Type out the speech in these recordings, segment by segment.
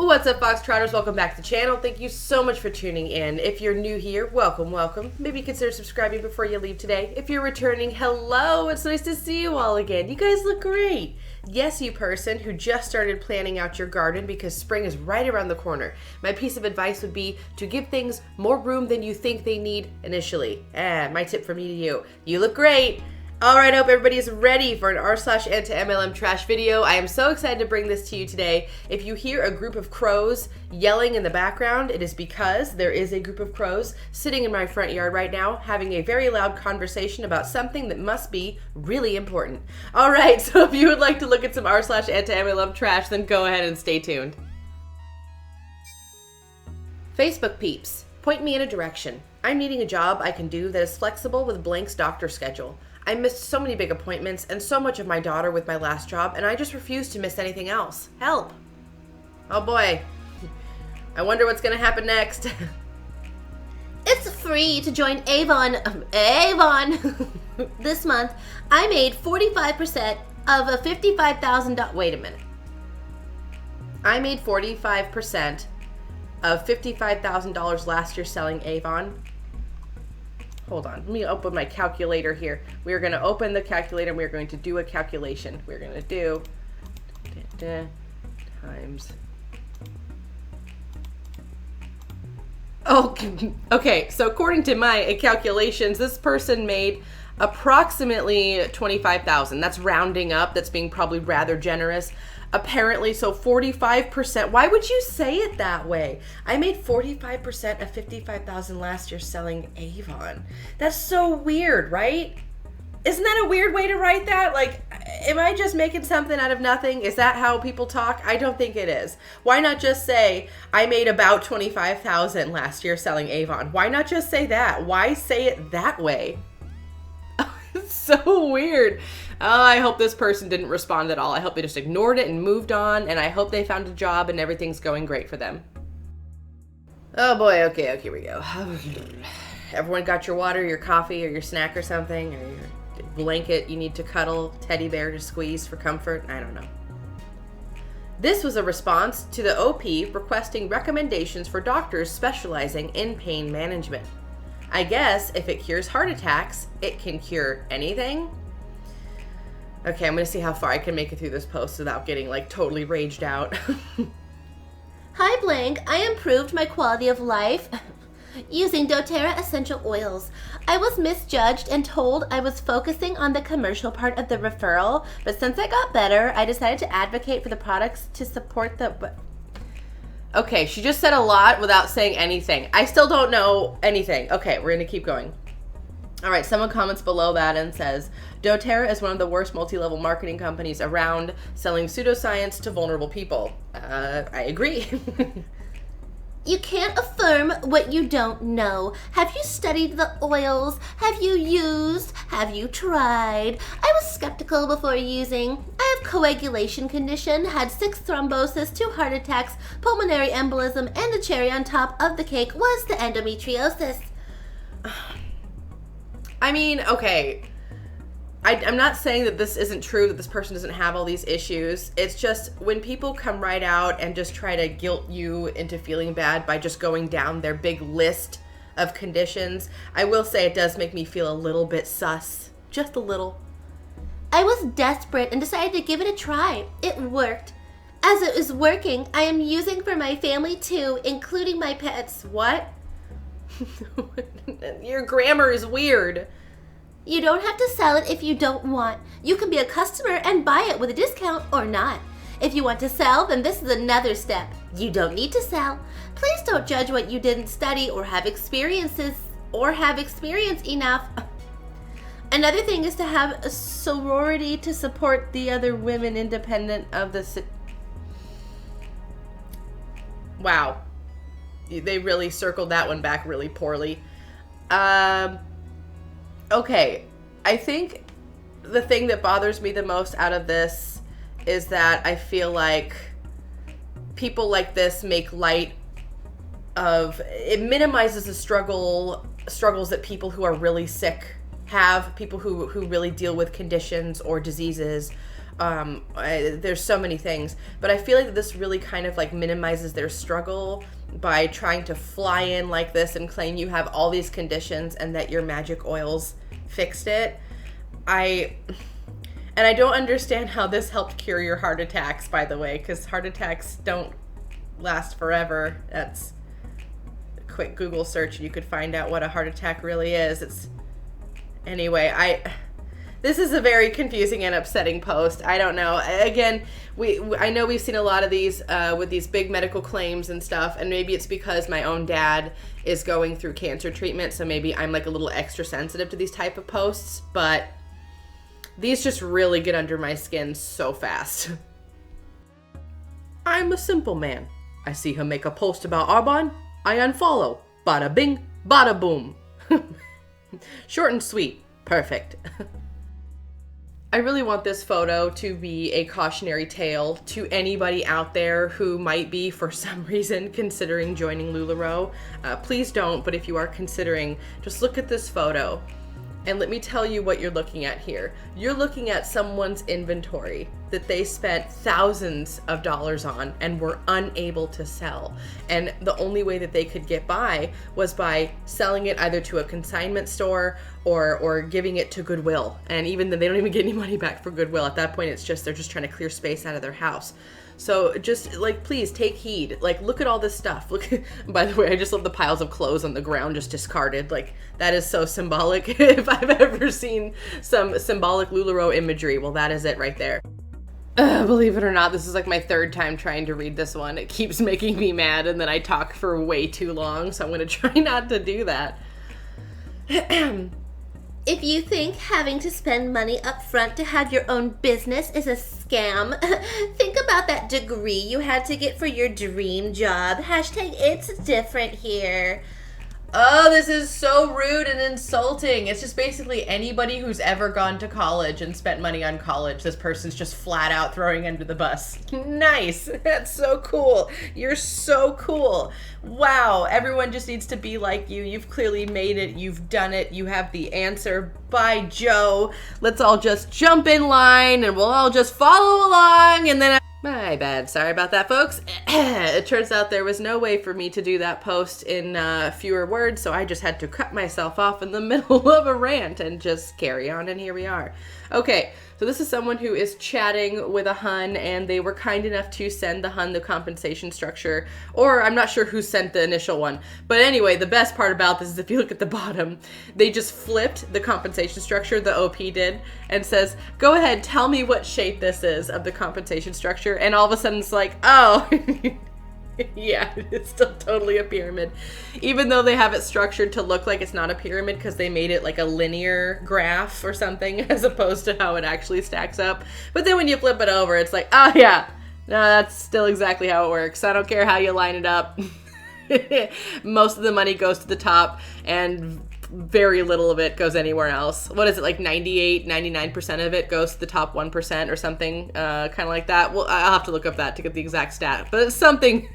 What's up, Foxtrotters? Welcome back to the channel. Thank you so much for tuning in. If you're new here, welcome. Maybe consider subscribing before you leave today. If you're returning, hello. It's nice to see you all again. You guys look great. Yes, you person who just started planning out your garden because spring is right around the corner. My piece of advice would be to give things more room than you think they need initially. My tip from me to you. You look great. All right, I hope everybody is ready for an r/antiMLM trash video. I am so excited to bring this to you today. If you hear a group of crows yelling in the background, it is because there is a group of crows sitting in my front yard right now having a very loud conversation about something that must be really important. All right, so if you would like to look at some r/antiMLM trash, then go ahead and stay tuned. Facebook peeps, point me in a direction. I'm needing a job I can do that is flexible with Blank's doctor schedule. I missed so many big appointments and so much of my daughter with my last job, and I just refuse to miss anything else. Help. Oh boy. I wonder what's going to happen next. It's free to join Avon. This month, I made 45% of a $55,000. Wait a minute. I made 45% of $55,000 last year selling Avon. Hold on, let me open my calculator here. We are going to open the calculator and we're going to do a calculation. We're going to do times. Okay, so according to my calculations, this person made approximately $25,000. That's rounding up. That's being probably rather generous. Apparently, so 45%. Why would you say it that way? I made 45% of $55,000 last year selling Avon. That's so weird, right? Isn't that a weird way to write that? Like, am I just making something out of nothing? Is that how people talk? I don't think it is. Why not just say, I made about $25,000 last year selling Avon? Why not just say that? Why say it that way? It's so weird. Oh, I hope this person didn't respond at all. I hope they just ignored it and moved on, and I hope they found a job and everything's going great for them. Oh boy, okay, here we go. Everyone got your water, your coffee, or your snack or something, or your blanket you need to cuddle, teddy bear to squeeze for comfort? I don't know. This was a response to the OP requesting recommendations for doctors specializing in pain management. I guess if it cures heart attacks, it can cure anything. Okay, I'm gonna see how far I can make it through this post without getting like totally raged out. Hi Blank, I improved my quality of life using doTERRA essential oils. I was misjudged and told I was focusing on the commercial part of the referral, but since I got better, I decided to advocate for the products to support the... Okay, she just said a lot without saying anything. I still don't know anything. Okay, we're gonna keep going. All right, someone comments below that and says, doTERRA is one of the worst multi-level marketing companies around, selling pseudoscience to vulnerable people. I agree. You can't affirm what you don't know. Have you studied the oils? Have you used? Have you tried? I was skeptical before using. I have coagulation condition, had 6 thrombosis, 2 heart attacks, pulmonary embolism, and the cherry on top of the cake was the endometriosis. I mean, okay, I'm not saying that this isn't true, that this person doesn't have all these issues. It's just when people come right out and just try to guilt you into feeling bad by just going down their big list of conditions, I will say it does make me feel a little bit sus. Just a little. I was desperate and decided to give it a try. It worked. As it is working, I am using for my family too, including my pets. What? Your grammar is weird. You don't have to sell it if you don't want. You can be a customer and buy it with a discount or not. If you want to sell, then this is another step. You don't need to sell. Please don't judge what you didn't study or have experience enough. Another thing is to have a sorority to support the other women independent of the... Wow. They really circled that one back really poorly. Okay, I think the thing that bothers me the most out of this is that I feel like people like this make light of, it minimizes the struggles that people who are really sick have, people who really deal with conditions or diseases There's so many things, but I feel like this really kind of like minimizes their struggle by trying to fly in like this and claim you have all these conditions and that your magic oils fixed it. I don't understand how this helped cure your heart attacks, by the way, because heart attacks don't last forever. That's a quick Google search and you could find out what a heart attack really is. Anyway, this is a very confusing and upsetting post. I don't know. Again, I know we've seen a lot of these with these big medical claims and stuff, and maybe it's because my own dad is going through cancer treatment, so maybe I'm like a little extra sensitive to these type of posts, but these just really get under my skin so fast. I'm a simple man. I see her make a post about Arbonne. I unfollow. Bada bing, bada boom. Short and sweet. Perfect. I really want this photo to be a cautionary tale to anybody out there who might be, for some reason, considering joining LuLaRoe. Please don't, but if you are considering, just look at this photo. And let me tell you what you're looking at here. You're looking at someone's inventory that they spent thousands of dollars on and were unable to sell. And the only way that they could get by was by selling it either to a consignment store or giving it to Goodwill. And even then, they don't even get any money back for Goodwill. At that point, it's just, they're just trying to clear space out of their house. So just like, please take heed. Like, look at all this stuff. Look, by the way, I just love the piles of clothes on the ground just discarded. Like, that is so symbolic. If I've ever seen some symbolic LuLaRoe imagery, well, that is it right there. Believe it or not, this is like my third time trying to read this one. It keeps making me mad, and then I talk for way too long, so I'm going to try not to do that. If you think having to spend money up front to have your own business is a scam, think about that degree you had to get for your dream job. Hashtag it's different here. Oh, this is so rude and insulting. It's just basically anybody who's ever gone to college and spent money on college. This person's just flat out throwing under the bus. Nice. That's so cool. You're so cool. Wow. Everyone just needs to be like you. You've clearly made it. You've done it. You have the answer. By Joe. Let's all just jump in line and we'll all just follow along, and then my bad. Sorry about that, folks. It turns out there was no way for me to do that post in fewer words, so I just had to cut myself off in the middle of a rant and just carry on, and here we are. Okay, so this is someone who is chatting with a Hun, and they were kind enough to send the Hun the compensation structure, or I'm not sure who sent the initial one. But anyway, the best part about this is if you look at the bottom, they just flipped the compensation structure, the OP did, and says, go ahead, tell me what shape this is of the compensation structure. And all of a sudden it's like, oh, yeah, it's still totally a pyramid. Even though they have it structured to look like it's not a pyramid because they made it like a linear graph or something as opposed to how it actually stacks up. But then when you flip it over, it's like, oh yeah, no, that's still exactly how it works. I don't care how you line it up. Most of the money goes to the top and very little of it goes anywhere else. What is it, like 99% of it goes to the top 1% or something, kind of like that? Well, I'll have to look up that to get the exact stat, but it's something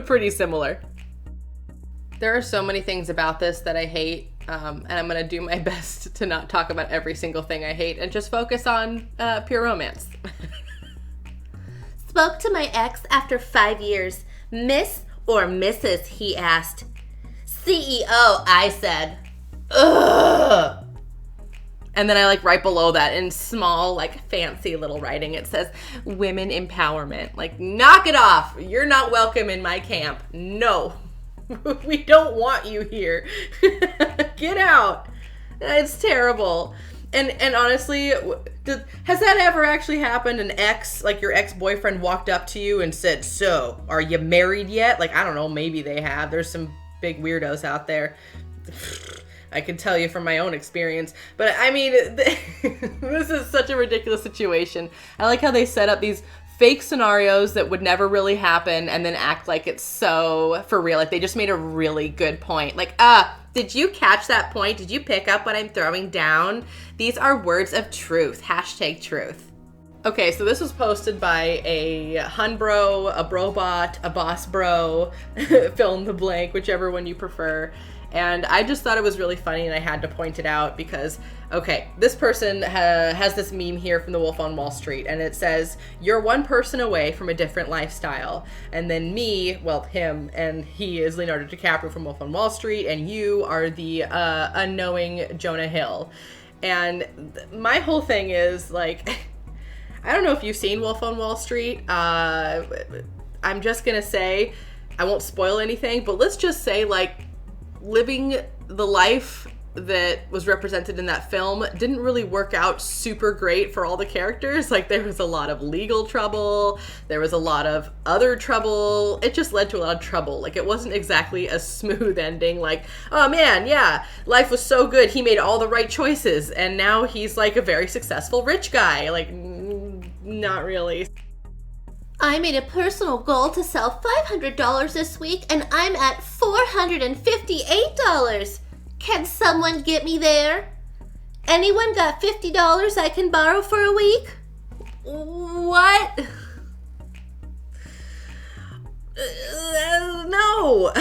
pretty similar. There are so many things about this that I hate, and I'm going to do my best to not talk about every single thing I hate and just focus on pure romance. Spoke to my ex after 5 years. Miss or Mrs., he asked. CEO, I said. Ugh. And then I like right below that in small, like fancy little writing, it says women empowerment. Like, knock it off. You're not welcome in my camp. No, we don't want you here. Get out. It's terrible. And honestly, has that ever actually happened? An ex, like your ex-boyfriend walked up to you and said, so are you married yet? Like, I don't know, maybe they have. There's some big weirdos out there. I can tell you from my own experience. But I mean, this is such a ridiculous situation. I like how they set up these fake scenarios that would never really happen and then act like it's so for real. Like they just made a really good point. Like, did you catch that point? Did you pick up what I'm throwing down? These are words of truth. Hashtag truth. Okay, so this was posted by a Hun bro, a brobot, a boss bro, fill in the blank, whichever one you prefer. And I just thought it was really funny, and I had to point it out because, okay, this person has this meme here from The Wolf on Wall Street, and it says, "You're one person away from a different lifestyle." And then me, well, him, and he is Leonardo DiCaprio from Wolf on Wall Street, and you are the unknowing Jonah Hill. And my whole thing is, like, I don't know if you've seen Wolf on Wall Street. I'm just going to say, I won't spoil anything, but let's just say, like, living the life that was represented in that film didn't really work out super great for all the characters. Like, there was a lot of legal trouble, there was a lot of other trouble. It just led to a lot of trouble. Like, it wasn't exactly a smooth ending, like, oh man, yeah, life was so good, he made all the right choices, and now he's like a very successful rich guy. Like, not really. I made a personal goal to sell $500 this week, and I'm at $458. Can someone get me there? Anyone got $50 I can borrow for a week? What? No.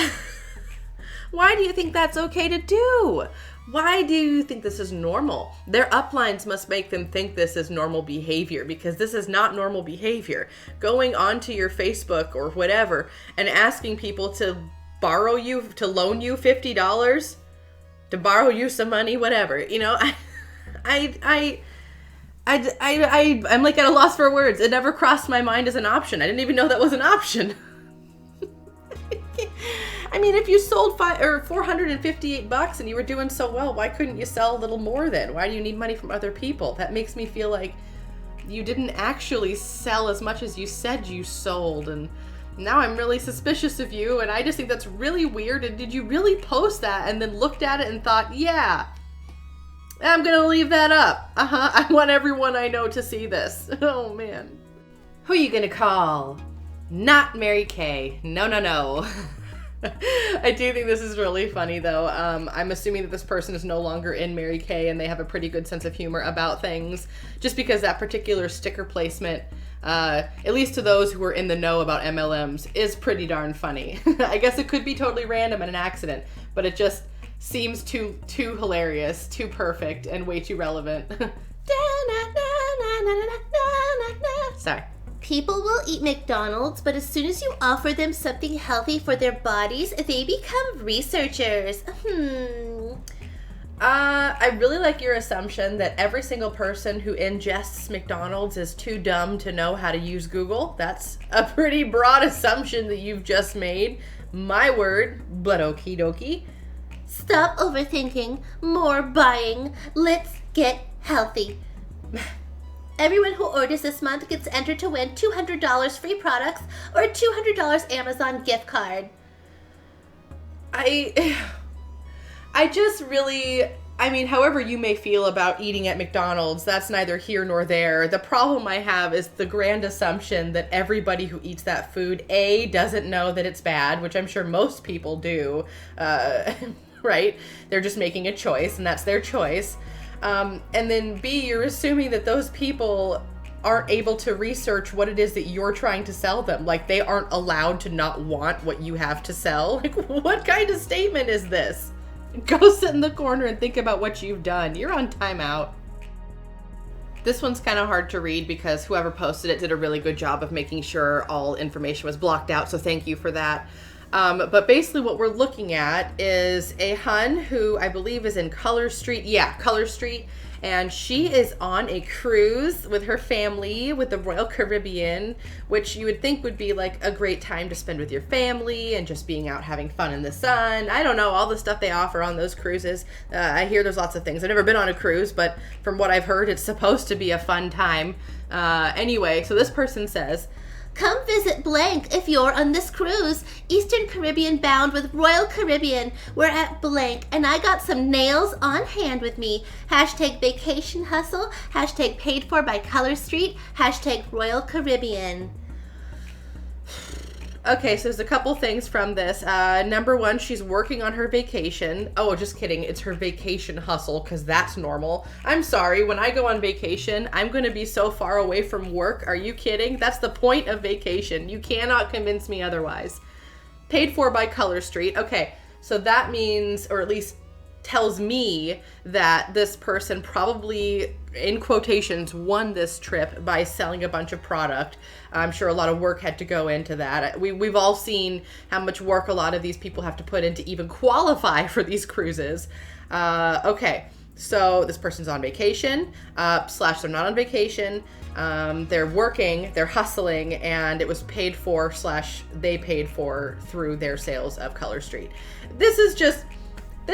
Why do you think that's okay to do? Why do you think this is normal? Their uplines must make them think this is normal behavior, because this is not normal behavior. Going onto your Facebook or whatever and asking people to borrow you, to loan you $50, to borrow you some money, whatever. You know, I'm like at a loss for words. It never crossed my mind as an option. I didn't even know that was an option. I mean, if you sold $458 and you were doing so well, why couldn't you sell a little more then? Why do you need money from other people? That makes me feel like you didn't actually sell as much as you said you sold, and now I'm really suspicious of you, and I just think that's really weird. And did you really post that and then looked at it and thought, yeah, I'm gonna leave that up. I want everyone I know to see this. Oh man. Who are you gonna call? Not Mary Kay. No. I do think this is really funny, though. I'm assuming that this person is no longer in Mary Kay, and they have a pretty good sense of humor about things, just because that particular sticker placement, at least to those who are in the know about MLMs, is pretty darn funny. I guess it could be totally random and an accident, but it just seems too hilarious, too perfect, and way too relevant. Sorry. People will eat McDonald's, but as soon as you offer them something healthy for their bodies, they become researchers. I really like your assumption that every single person who ingests McDonald's is too dumb to know how to use Google. That's a pretty broad assumption that you've just made. My word, but okie dokie. Stop overthinking. More buying. Let's get healthy. Everyone who orders this month gets entered to win $200 free products or a $200 Amazon gift card. I just really, I mean, however you may feel about eating at McDonald's, that's neither here nor there. The problem I have is the grand assumption that everybody who eats that food, A, doesn't know that it's bad, which I'm sure most people do, right? They're just making a choice, and that's their choice. And then B, you're assuming that those people aren't able to research what it is that you're trying to sell them. Like, they aren't allowed to not want what you have to sell. Like, what kind of statement is this? Go sit in the corner and think about what you've done. You're on timeout. This one's kind of hard to read because whoever posted it did a really good job of making sure all information was blocked out, so thank you for that. But basically what we're looking at is a hun who I believe is in Color Street. Yeah, Color Street. And she is on a cruise with her family with the Royal Caribbean, which you would think would be like a great time to spend with your family and just being out having fun in the sun. I don't know, all the stuff they offer on those cruises. I hear there's lots of things. I've never been on a cruise, but from what I've heard, it's supposed to be a fun time. Anyway, so this person says, come visit blank if you're on this cruise. Eastern Caribbean bound with Royal Caribbean. We're at blank and I got some nails on hand with me. Hashtag vacation hustle. Hashtag paid for by Color Street. Hashtag Royal Caribbean. Okay, so there's a couple things from this. Number one, she's working on her vacation. Oh, just kidding. It's her vacation hustle, because that's normal. I'm sorry. When I go on vacation, I'm going to be so far away from work. Are you kidding? That's the point of vacation. You cannot convince me otherwise. Paid for by Color Street. Okay, So that means, or at least tells me, that this person probably, in quotations, won this trip by selling a bunch of product. I'm sure a lot of work had to go into that. We've all seen how much work a lot of these people have to put in to even qualify for these cruises. Okay, so this person's on vacation, slash they're not on vacation. They're working, they're hustling, and it was paid for, slash they paid for through their sales of Color Street. This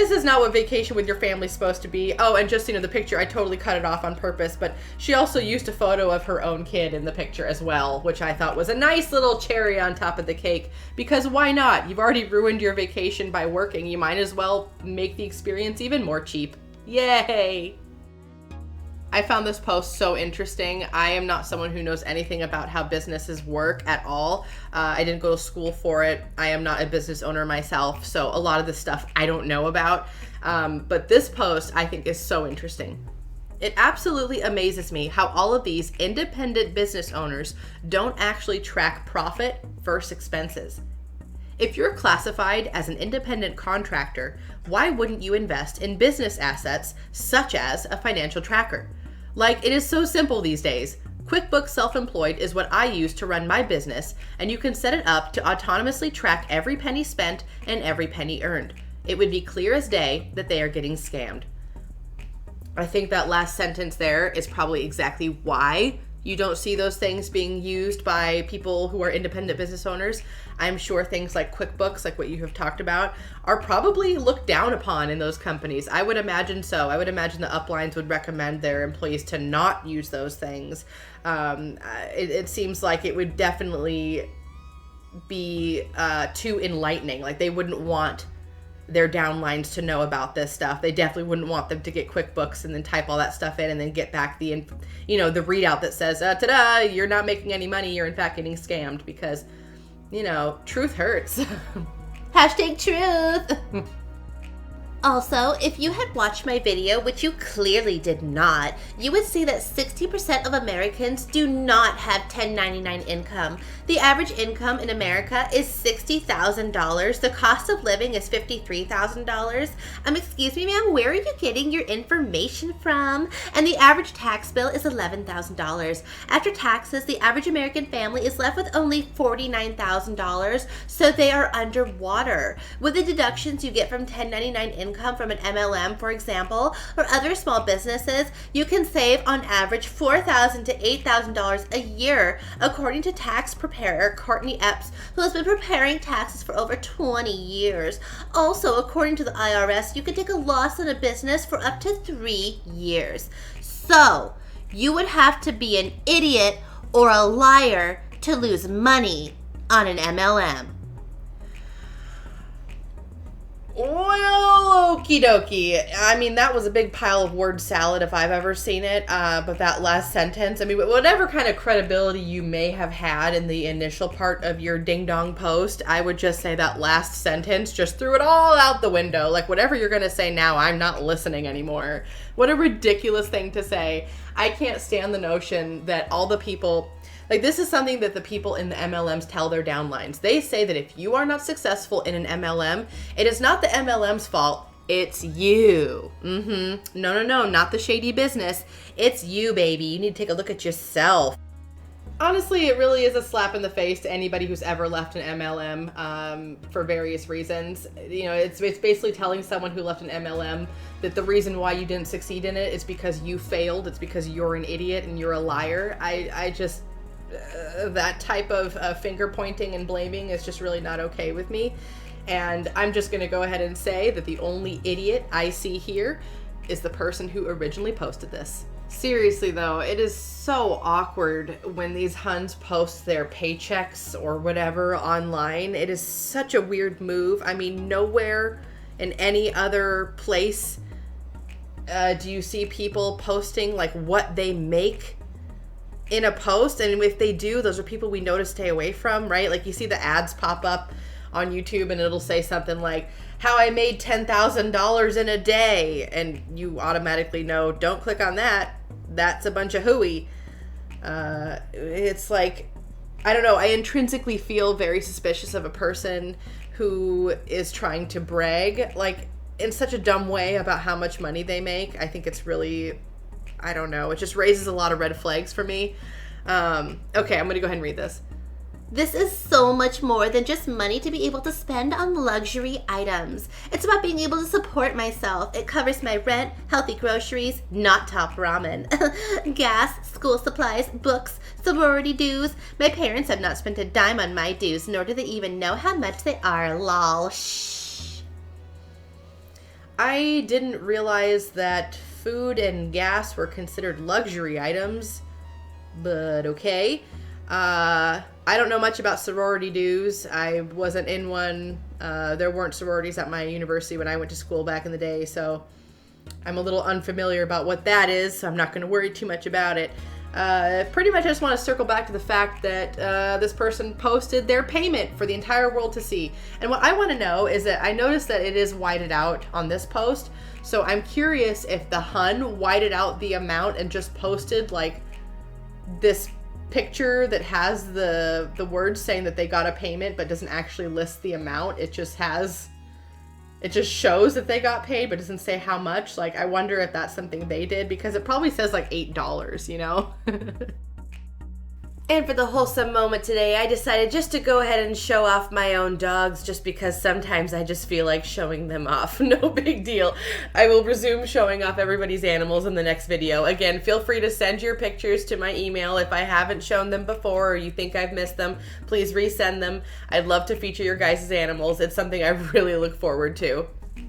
is not what vacation with your family's supposed to be. Oh, and just, the picture, I totally cut it off on purpose, but she also used a photo of her own kid in the picture as well, which I thought was a nice little cherry on top of the cake, because why not? You've already ruined your vacation by working. You might as well make the experience even more cheap. Yay! I found this post so interesting. I am not someone who knows anything about how businesses work at all. I didn't go to school for it. I am not a business owner myself, so a lot of this stuff I don't know about. But this post I think is so interesting. It absolutely amazes me how all of these independent business owners don't actually track profit versus expenses. If you're classified as an independent contractor, why wouldn't you invest in business assets such as a financial tracker? Like, it is so simple these days. QuickBooks Self-Employed is what I use to run my business, and you can set it up to autonomously track every penny spent and every penny earned. It would be clear as day that they are getting scammed. I think that last sentence there is probably exactly why you don't see those things being used by people who are independent business owners. I'm sure things like QuickBooks, like what you have talked about, are probably looked down upon in those companies. I would imagine so. I would imagine the uplines would recommend their employees to not use those things. It seems like it would definitely be too enlightening. Like, they wouldn't want their downlines to know about this stuff. They definitely wouldn't want them to get QuickBooks and then type all that stuff in and then get back the readout that says, ta-da, you're not making any money, you're in fact getting scammed, because, truth hurts. Hashtag truth. Also, if you had watched my video, which you clearly did not, you would see that 60% of Americans do not have 1099 income. The average income in America is $60,000. The cost of living is $53,000. Excuse me, ma'am, where are you getting your information from? And the average tax bill is $11,000. After taxes, the average American family is left with only $49,000, so they are underwater. With the deductions you get from 1099 income from an MLM, for example, or other small businesses, you can save on average $4,000 to $8,000 a year, according to tax preparer Courtney Epps, who has been preparing taxes for over 20 years. Also, according to the IRS, you can take a loss on a business for up to 3 years. So, you would have to be an idiot or a liar to lose money on an MLM. Well, okie dokie. I mean, that was a big pile of word salad if I've ever seen it. But that last sentence, whatever kind of credibility you may have had in the initial part of your ding-dong post, I would just say that last sentence just threw it all out the window. Like, whatever you're going to say now, I'm not listening anymore. What a ridiculous thing to say. I can't stand the notion that all the people... Like, this is something that the people in the MLMs tell their downlines. They say that if you are not successful in an MLM, it is not the MLM's fault. It's you. No, not the shady business. It's you, baby. You need to take a look at yourself. Honestly, it really is a slap in the face to anybody who's ever left an MLM for various reasons. It's basically telling someone who left an MLM that the reason why you didn't succeed in it is because you failed. It's because you're an idiot and you're a liar. I just... that type of finger pointing and blaming is just really not okay with me. And I'm just going to go ahead and say that the only idiot I see here is the person who originally posted this. Seriously though, it is so awkward when these Huns post their paychecks or whatever online. It is such a weird move. Nowhere in any other place do you see people posting like what they make in a post, and if they do, those are people we know to stay away from, right? Like, you see the ads pop up on YouTube and it'll say something like, how I made $10,000 in a day, and you automatically know, don't click on that. That's a bunch of hooey. It's like, I don't know, I intrinsically feel very suspicious of a person who is trying to brag, like, in such a dumb way about how much money they make. I think it's really, I don't know, it just raises a lot of red flags for me. Okay, I'm gonna go ahead and read this. This is so much more than just money to be able to spend on luxury items. It's about being able to support myself. It covers my rent, healthy groceries, not top ramen, gas, school supplies, books, sorority dues. My parents have not spent a dime on my dues, nor do they even know how much they are, lol. Shh. I didn't realize that food and gas were considered luxury items, but okay. I don't know much about sorority dues. I wasn't in one. There weren't sororities at my university when I went to school back in the day, so I'm a little unfamiliar about what that is, so I'm not going to worry too much about it. Pretty much I just want to circle back to the fact that this person posted their payment for the entire world to see. And what I want to know is that I noticed that it is whited out on this post, so I'm curious if the Hun whited out the amount and just posted like this picture that has the words saying that they got a payment but doesn't actually list the amount. It just shows that they got paid but doesn't say how much. Like, I wonder if that's something they did, because it probably says like $8, you know? And for the wholesome moment today, I decided just to go ahead and show off my own dogs, just because sometimes I just feel like showing them off. No big deal. I will resume showing off everybody's animals in the next video. Again, feel free to send your pictures to my email. If I haven't shown them before or you think I've missed them, please resend them. I'd love to feature your guys' animals. It's something I really look forward to.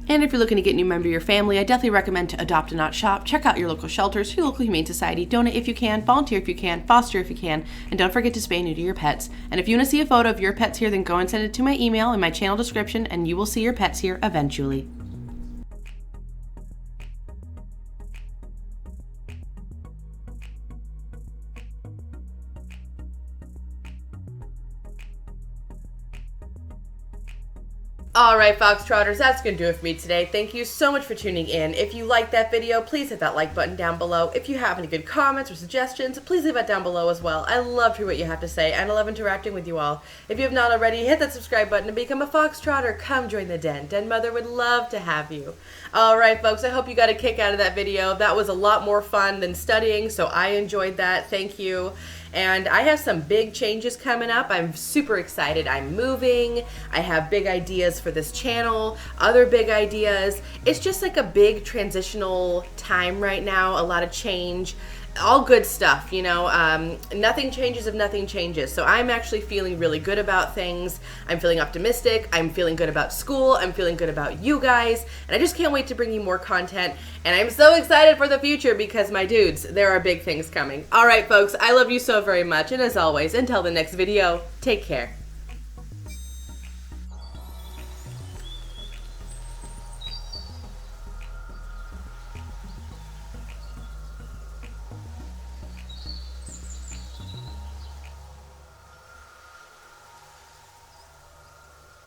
And if you're looking to get a new member of your family, I definitely recommend to adopt and not shop. Check out your local shelters, your local humane society, donate if you can, volunteer if you can, foster if you can, and don't forget to spay and neuter your pets. And if you want to see a photo of your pets here, then go and send it to my email in my channel description, and you will see your pets here eventually. Alright, Foxtrotters, that's going to do it for me today. Thank you so much for tuning in. If you liked that video, please hit that like button down below. If you have any good comments or suggestions, please leave that down below as well. I love to hear what you have to say, and I love interacting with you all. If you have not already, hit that subscribe button and become a Foxtrotter. Come join the den. Den Mother would love to have you. Alright, folks, I hope you got a kick out of that video. That was a lot more fun than studying, so I enjoyed that. Thank you. And I have some big changes coming up. I'm super excited. I'm moving. I have big ideas for this channel, other big ideas. It's just like a big transitional time right now, a lot of change. All good stuff, you know. Nothing changes if nothing changes. So I'm actually feeling really good about things. I'm feeling optimistic. I'm feeling good about school. I'm feeling good about you guys. And I just can't wait to bring you more content. And I'm so excited for the future because, my dudes, there are big things coming. All right, folks, I love you so very much. And as always, until the next video, take care.